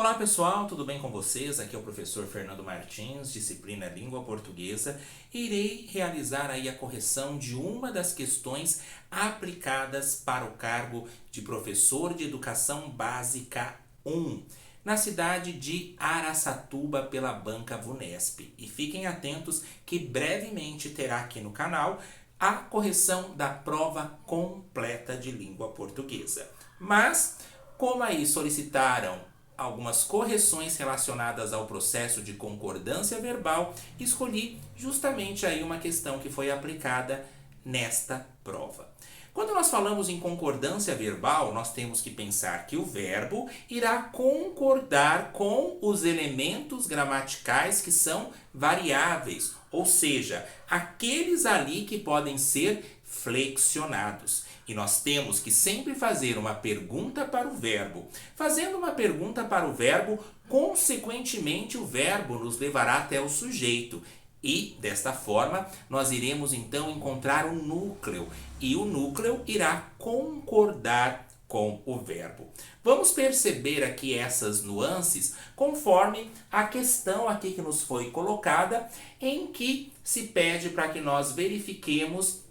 Olá pessoal, tudo bem com vocês? Aqui é o professor Fernando Martins, disciplina Língua Portuguesa. Irei realizar aí a correção de uma das questões aplicadas para o cargo de professor de Educação Básica 1, na cidade de Araçatuba pela banca VUNESP. E fiquem atentos que brevemente terá aqui no canal a correção da prova completa de língua portuguesa. Mas, como aí solicitaram algumas correções relacionadas ao processo de concordância verbal, escolhi justamente aí uma questão que foi aplicada nesta prova. Quando nós falamos em concordância verbal, nós temos que pensar que o verbo irá concordar com os elementos gramaticais que são variáveis, ou seja, aqueles ali que podem ser flexionados. E nós temos que sempre fazer uma pergunta para o verbo. Fazendo uma pergunta para o verbo, consequentemente o verbo nos levará até o sujeito. E, desta forma, nós iremos então encontrar um núcleo. E o núcleo irá concordar com o verbo. Vamos perceber aqui essas nuances conforme a questão aqui que nos foi colocada, em que se pede para que nós verifiquemos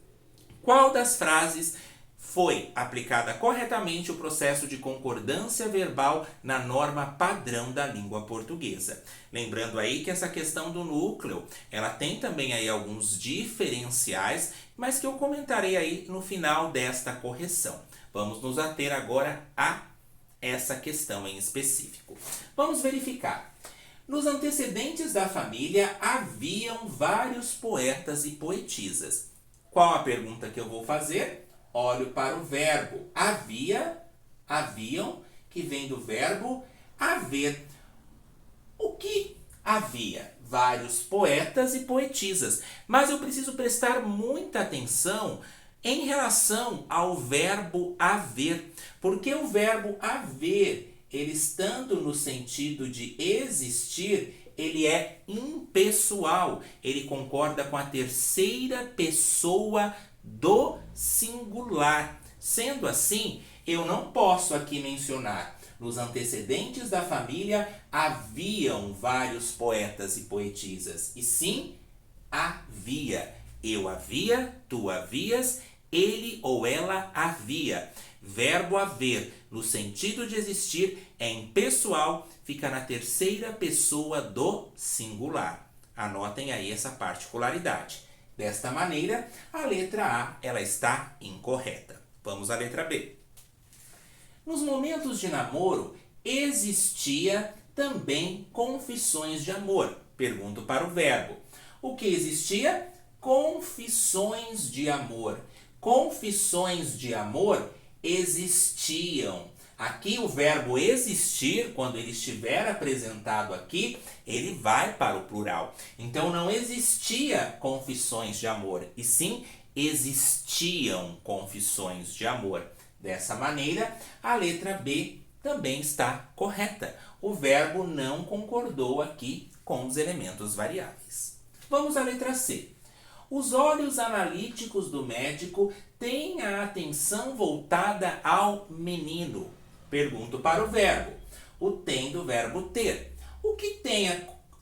qual das frases foi aplicada corretamente o processo de concordância verbal na norma padrão da língua portuguesa. Lembrando aí que essa questão do núcleo, ela tem também aí alguns diferenciais, mas que eu comentarei aí no final desta correção. Vamos nos ater agora a essa questão em específico. Vamos verificar. Nos antecedentes da família haviam vários poetas e poetisas. Qual a pergunta que eu vou fazer? Olho para o verbo haviam, que vem do verbo haver. O que havia? Vários poetas e poetisas. Mas eu preciso prestar muita atenção em relação ao verbo haver. Porque o verbo haver, ele estando no sentido de existir, ele é impessoal. Ele concorda com a terceira pessoa do singular. Sendo assim, eu não posso aqui mencionar nos antecedentes da família haviam vários poetas e poetisas, e sim havia. Eu havia, tu havias, ele ou ela havia. Verbo haver, no sentido de existir, é impessoal, fica na terceira pessoa do singular. Anotem aí essa particularidade. Desta maneira, a letra A ela está incorreta. Vamos à letra B. Nos momentos de namoro, existia também confissões de amor. Pergunto para o verbo. O que existia? Confissões de amor. Confissões de amor existiam. Aqui o verbo existir, quando ele estiver apresentado aqui, ele vai para o plural. Então não existia confissões de amor, e sim existiam confissões de amor. Dessa maneira, a letra B também está correta. O verbo não concordou aqui com os elementos variáveis. Vamos à letra C. Os olhos analíticos do médico têm a atenção voltada ao menino. Pergunto para o verbo. O tem do verbo ter. O que tem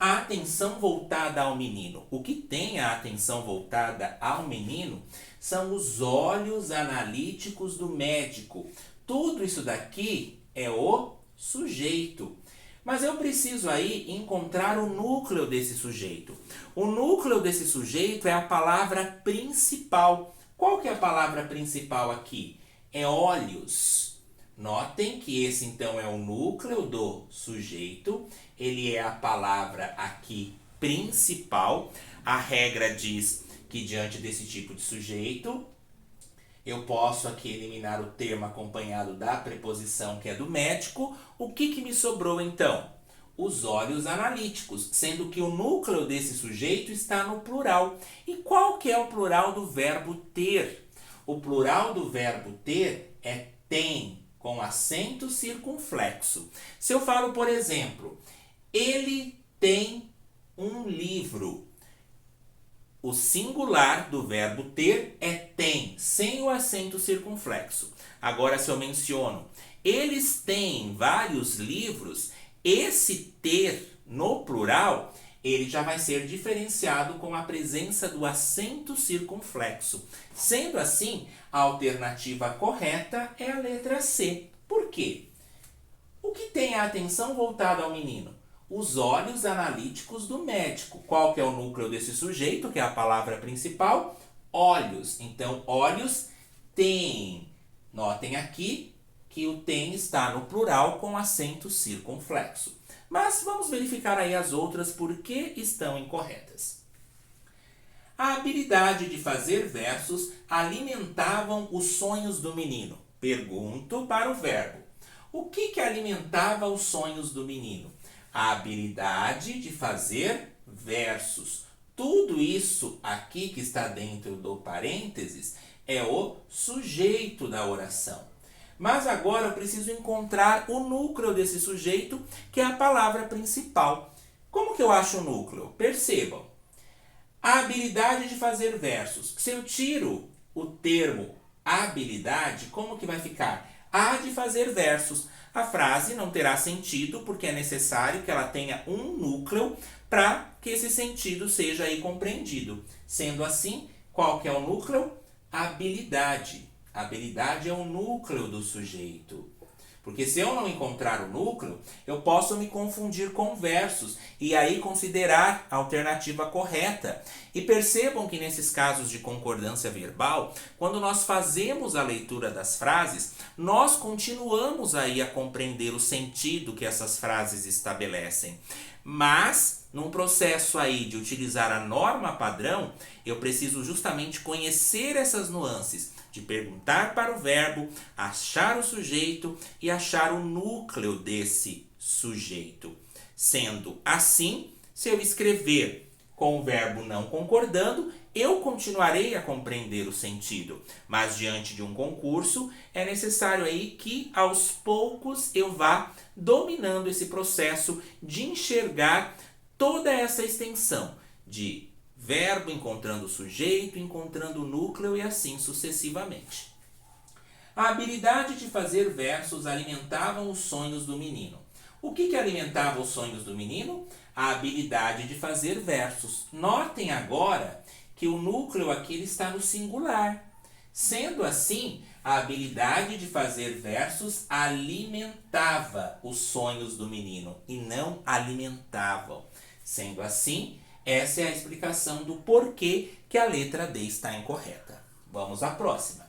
a atenção voltada ao menino? O que tem a atenção voltada ao menino são os olhos analíticos do médico. Tudo isso daqui é o sujeito. Mas eu preciso aí encontrar o núcleo desse sujeito. O núcleo desse sujeito é a palavra principal. Qual que é a palavra principal aqui? É olhos. Notem que esse então é o núcleo do sujeito. Ele é a palavra aqui principal. A regra diz que diante desse tipo de sujeito, eu posso aqui eliminar o termo acompanhado da preposição que é do médico. O que me sobrou então? Os olhos analíticos, sendo que o núcleo desse sujeito está no plural. E qual que é o plural do verbo ter? O plural do verbo ter é tem, com acento circunflexo. Se eu falo, por exemplo, ele tem um livro. O singular do verbo ter é tem, sem o acento circunflexo. Agora, se eu menciono, eles têm vários livros, esse ter no plural, ele já vai ser diferenciado com a presença do acento circunflexo. Sendo assim, a alternativa correta é a letra C. Por quê? O que tem a atenção voltada ao menino? Os olhos analíticos do médico. Qual que é o núcleo desse sujeito, que é a palavra principal? Olhos. Então, olhos têm. Notem aqui que o tem está no plural com acento circunflexo. Mas vamos verificar aí as outras porque estão incorretas. A habilidade de fazer versos alimentavam os sonhos do menino. Pergunto para o verbo. O que alimentava os sonhos do menino? A habilidade de fazer versos. Tudo isso aqui que está dentro do parênteses é o sujeito da oração. Mas agora eu preciso encontrar o núcleo desse sujeito, que é a palavra principal. Como que eu acho o núcleo? Percebam. A habilidade de fazer versos. Se eu tiro o termo habilidade, como que vai ficar? A de fazer versos. A frase não terá sentido porque é necessário que ela tenha um núcleo para que esse sentido seja aí compreendido. Sendo assim, qual que é o núcleo? Habilidade. Habilidade é o núcleo do sujeito. Porque se eu não encontrar o núcleo, eu posso me confundir com versos e aí considerar a alternativa correta. E percebam que nesses casos de concordância verbal, quando nós fazemos a leitura das frases, nós continuamos aí a compreender o sentido que essas frases estabelecem. Mas, num processo aí de utilizar a norma padrão, eu preciso justamente conhecer essas nuances, de perguntar para o verbo, achar o sujeito e achar o núcleo desse sujeito. Sendo assim, se eu escrever com o verbo não concordando, eu continuarei a compreender o sentido. Mas diante de um concurso, é necessário aí que aos poucos eu vá dominando esse processo de enxergar toda essa extensão de verbo encontrando o sujeito, encontrando o núcleo e assim sucessivamente. A habilidade de fazer versos alimentava os sonhos do menino. O que alimentava os sonhos do menino? A habilidade de fazer versos. Notem agora que o núcleo aqui ele está no singular. Sendo assim, a habilidade de fazer versos alimentava os sonhos do menino e não alimentavam. Sendo assim, essa é a explicação do porquê que a letra D está incorreta. Vamos à próxima.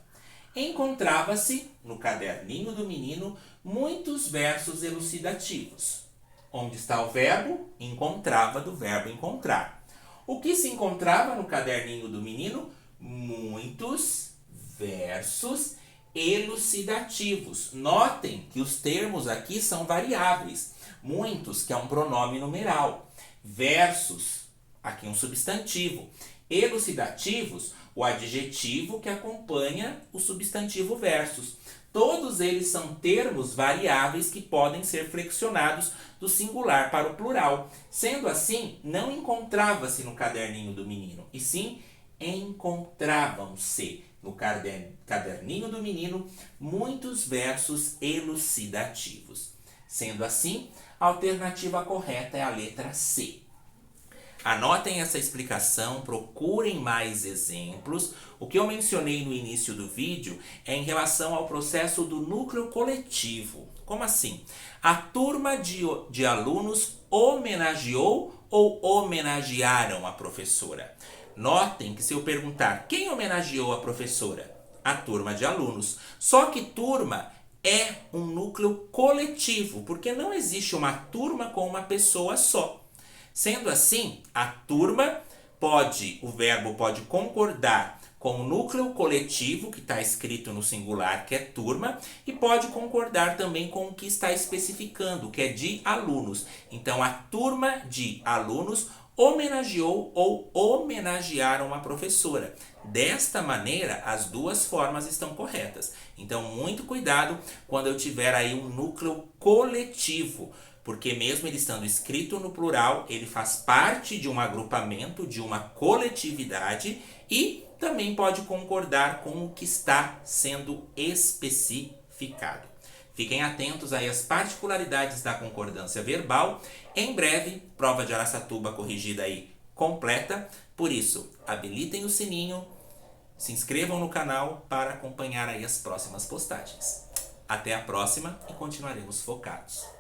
Encontrava-se, no caderninho do menino, muitos versos elucidativos. Onde está o verbo? Encontrava do verbo encontrar. O que se encontrava no caderninho do menino? Muitos versos elucidativos. Notem que os termos aqui são variáveis. Muitos, que é um pronome numeral. Versos, aqui um substantivo. Elucidativos, o adjetivo que acompanha o substantivo versos. Todos eles são termos variáveis que podem ser flexionados do singular para o plural. Sendo assim, não encontrava-se no caderninho do menino, e sim encontravam-se no caderninho do menino muitos versos elucidativos. Sendo assim, a alternativa correta é a letra C. Anotem essa explicação, procurem mais exemplos. O que eu mencionei no início do vídeo é em relação ao processo do núcleo coletivo. Como assim? A turma de alunos homenageou ou homenagearam a professora. Notem que se eu perguntar quem homenageou a professora? A turma de alunos. Só que turma é um núcleo coletivo, porque não existe uma turma com uma pessoa só. Sendo assim, a turma o verbo pode concordar com o núcleo coletivo, que está escrito no singular, que é turma, e pode concordar também com o que está especificando, que é de alunos. Então, a turma de alunos homenageou ou homenagearam a professora. Desta maneira, as duas formas estão corretas. Então, muito cuidado quando eu tiver aí um núcleo coletivo, porque mesmo ele estando escrito no plural, ele faz parte de um agrupamento, de uma coletividade e também pode concordar com o que está sendo especificado. Fiquem atentos aí às particularidades da concordância verbal. Em breve, prova de Araçatuba corrigida aí completa. Por isso, habilitem o sininho, se inscrevam no canal para acompanhar aí as próximas postagens. Até a próxima e continuaremos focados.